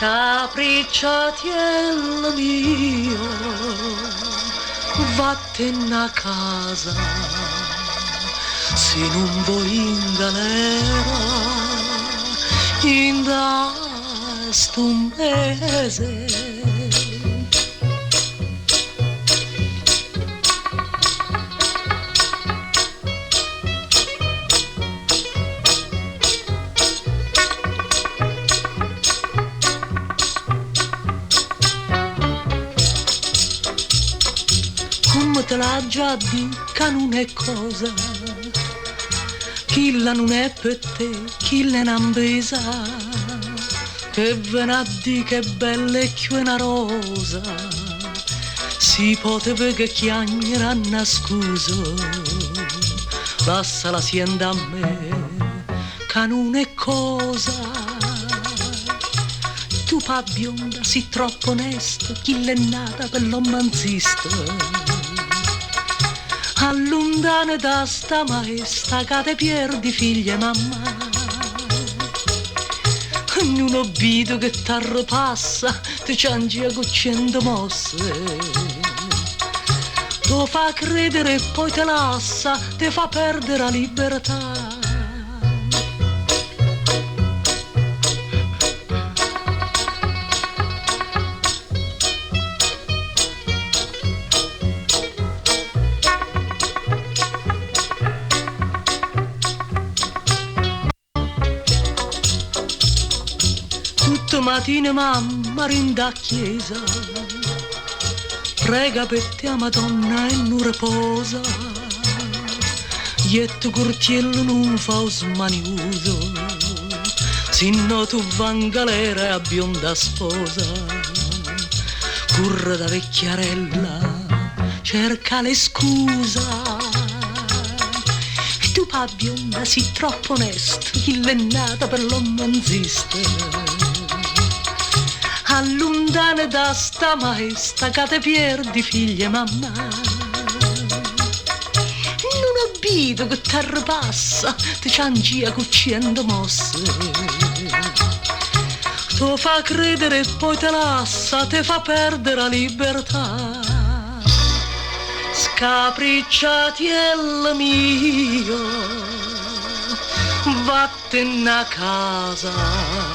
Scapricciatiello mio, vattene a casa, se non vuoi in galera, in da sto mese. Come te l'ha già detto, non è cosa, chilla non è per te, chilla è un'ambesa, che vena a di che bella è che una rosa, si poteva che chiagneranno scuso, lascia la sienda a me, che non è cosa. Tu pa bionda, si troppo onesto, chi l'è nata per l'omanzista. Allontanare da sta maestra che te perdi figlia e mamma. Non ho visto che t'arrepassa, ti ciangia con 100 mosse. Lo fa credere e poi te lascia, ti fa perdere la libertà. Mattina mamma rinda a chiesa, prega per te a Madonna e non riposa, ietto curtiello non fa smaniuso, sinno tu va in galera e a bionda sposa, curra da vecchiarella, cerca le scusa, e tu pa bionda si troppo onesto, chi l'è nata per l'omanzista. Allontanare da sta maestra che te perdi figlia e mamma. Non ho visto che t'arrepassa, ti ciangia con 100 mosse. Tu fa credere e poi te lascia, te fa perdere la libertà. Scapricciatiello mio, vattene a casa.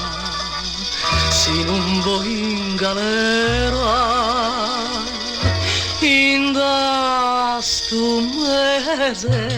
Se non vuoi in galera, in da sto mese.